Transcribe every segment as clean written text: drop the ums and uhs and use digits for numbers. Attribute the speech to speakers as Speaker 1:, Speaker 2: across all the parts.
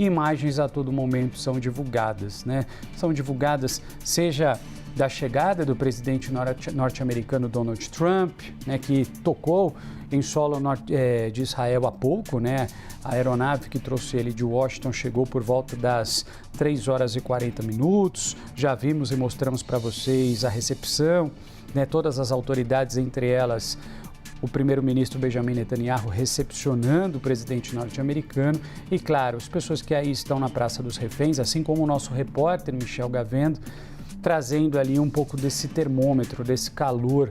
Speaker 1: e imagens a todo momento são divulgadas, né? São divulgadas seja da chegada do presidente norte-americano Donald Trump, né, que tocou em solo de Israel há pouco, né? A aeronave que trouxe ele de Washington chegou por volta das 3 horas e 40 minutos. Já vimos e mostramos para vocês a recepção, né? Todas as autoridades, entre elas o primeiro-ministro Benjamin Netanyahu, recepcionando o presidente norte-americano. E, claro, as pessoas que aí estão na Praça dos Reféns, assim como o nosso repórter Michel Gavendo, trazendo ali um pouco desse termômetro, desse calor.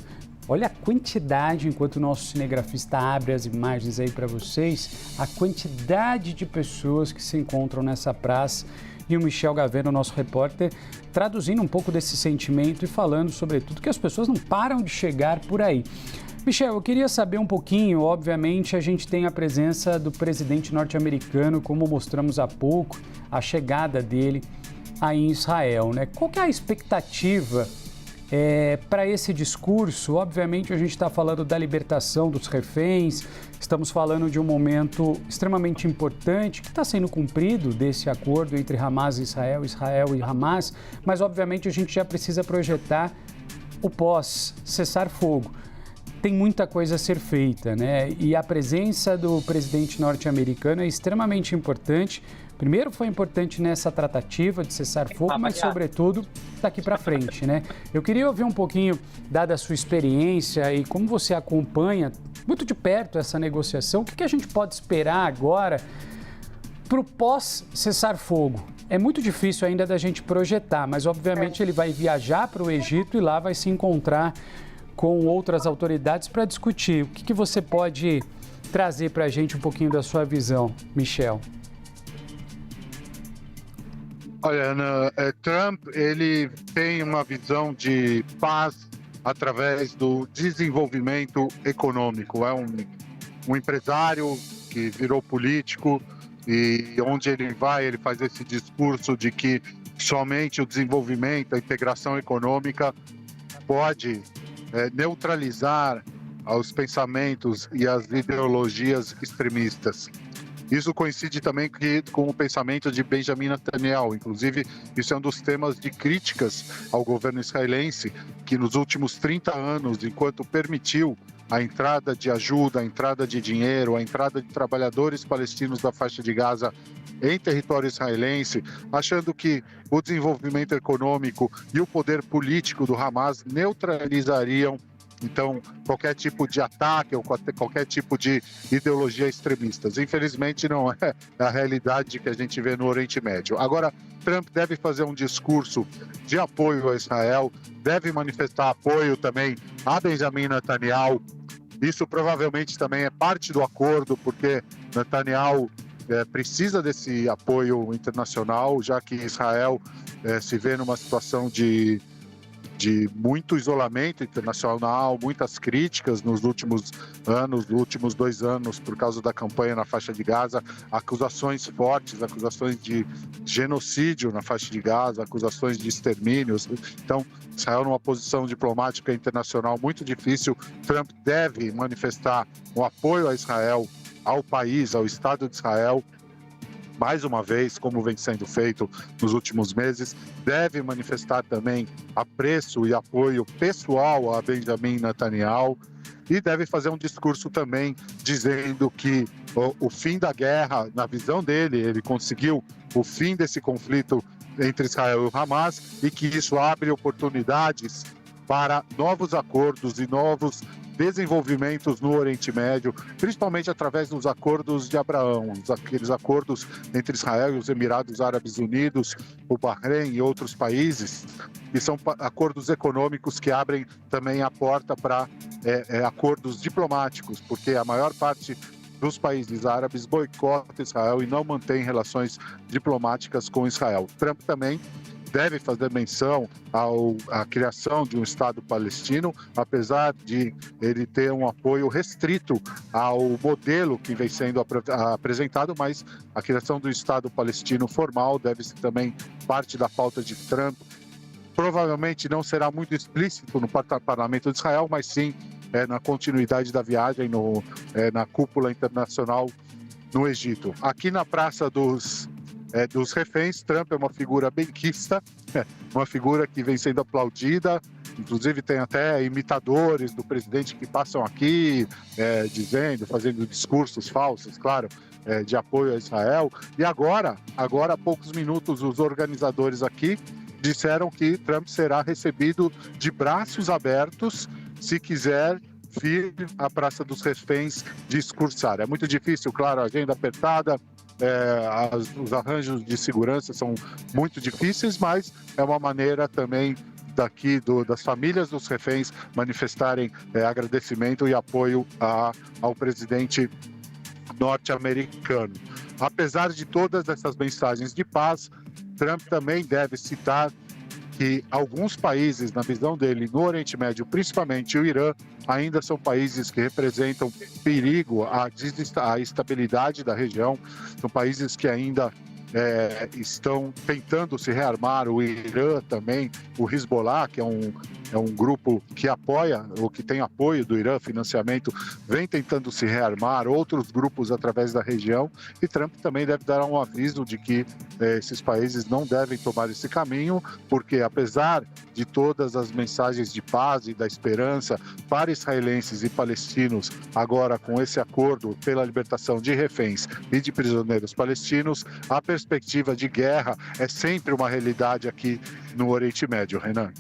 Speaker 1: Olha a quantidade, enquanto o nosso cinegrafista abre as imagens aí para vocês, a quantidade de pessoas que se encontram nessa praça. E o Michel Gavendo, nosso repórter, traduzindo um pouco desse sentimento e falando, sobretudo, que as pessoas não param de chegar por aí. Michel, eu queria saber um pouquinho, obviamente a gente tem a presença do presidente norte-americano, como mostramos há pouco, a chegada dele aí em Israel, né? Qual que é a expectativa para esse discurso? Obviamente a gente está falando da libertação dos reféns, estamos falando de um momento extremamente importante que está sendo cumprido desse acordo entre Hamas e Israel, Israel e Hamas, mas obviamente a gente já precisa projetar o pós-cessar-fogo. Tem muita coisa a ser feita, né? E a presença do presidente norte-americano é extremamente importante. Primeiro foi importante nessa tratativa de cessar-fogo, mas sobretudo daqui para frente, né? Eu queria ouvir um pouquinho, dada a sua experiência e como você acompanha muito de perto essa negociação, o que a gente pode esperar agora para o pós-cessar-fogo? É muito difícil ainda da gente projetar, mas obviamente ele vai viajar para o Egito e lá vai se encontrar com outras autoridades para discutir. O que você pode trazer para a gente um pouquinho da sua visão, Michel?
Speaker 2: Olha, Ana, Trump, ele tem uma visão de paz através do desenvolvimento econômico. É um empresário que virou político e onde ele vai, ele faz esse discurso de que somente o desenvolvimento, a integração econômica pode neutralizar os pensamentos e as ideologias extremistas. Isso coincide também com o pensamento de Benjamin Netanyahu. Inclusive, isso é um dos temas de críticas ao governo israelense, que nos últimos 30 anos, enquanto permitiu a entrada de ajuda, a entrada de dinheiro, a entrada de trabalhadores palestinos da faixa de Gaza em território israelense, achando que o desenvolvimento econômico e o poder político do Hamas neutralizariam então qualquer tipo de ataque ou qualquer tipo de ideologia extremistas. Infelizmente não é a realidade que a gente vê no Oriente Médio. Agora, Trump deve fazer um discurso de apoio a Israel, deve manifestar apoio também a Benjamin Netanyahu. Isso provavelmente também é parte do acordo, porque Netanyahu precisa desse apoio internacional, já que Israel se vê numa situação de muito isolamento internacional, muitas críticas nos últimos 2 anos, por causa da campanha na faixa de Gaza, acusações fortes, acusações de genocídio na faixa de Gaza, acusações de extermínios. Então, Israel numa posição diplomática internacional muito difícil. Trump deve manifestar o apoio a Israel, ao país, ao Estado de Israel, mais uma vez, como vem sendo feito nos últimos meses, deve manifestar também apreço e apoio pessoal a Benjamin Netanyahu e deve fazer um discurso também dizendo que o fim da guerra, na visão dele, ele conseguiu o fim desse conflito entre Israel e o Hamas e que isso abre oportunidades para novos acordos e novos desenvolvimentos no Oriente Médio, principalmente através dos acordos de Abraão, aqueles acordos entre Israel e os Emirados Árabes Unidos, o Bahrein e outros países, que são acordos econômicos que abrem também a porta para acordos diplomáticos, porque a maior parte dos países árabes boicota Israel e não mantém relações diplomáticas com Israel. Trump também deve fazer menção à criação de um Estado palestino, apesar de ele ter um apoio restrito ao modelo que vem sendo apresentado, mas a criação do Estado palestino formal deve ser também parte da pauta de Trump. Provavelmente não será muito explícito no parlamento de Israel, mas sim na continuidade da viagem, na cúpula internacional no Egito. Aqui na Praça dos dos reféns. Trump é uma figura benquista, uma figura que vem sendo aplaudida. Inclusive tem até imitadores do presidente que passam aqui fazendo discursos falsos, claro, de apoio a Israel. E agora, há poucos minutos, os organizadores aqui disseram que Trump será recebido de braços abertos se quiser vir à Praça dos Reféns discursar. É muito difícil, claro, a agenda apertada, os arranjos de segurança são muito difíceis, mas é uma maneira também das famílias dos reféns manifestarem agradecimento e apoio ao presidente norte-americano. Apesar de todas essas mensagens de paz, Trump também deve citar que alguns países, na visão dele, no Oriente Médio, principalmente o Irã, ainda são países que representam perigo à estabilidade da região, são países que ainda estão tentando se rearmar. O Irã também, o Hezbollah, que é um grupo que apoia, ou que tem apoio do Irã, financiamento, vem tentando se rearmar, outros grupos através da região, e Trump também deve dar um aviso de que esses países não devem tomar esse caminho, porque apesar de todas as mensagens de paz e da esperança para israelenses e palestinos, agora com esse acordo pela libertação de reféns e de prisioneiros palestinos, a perspectiva de guerra é sempre uma realidade aqui no Oriente Médio, Renan.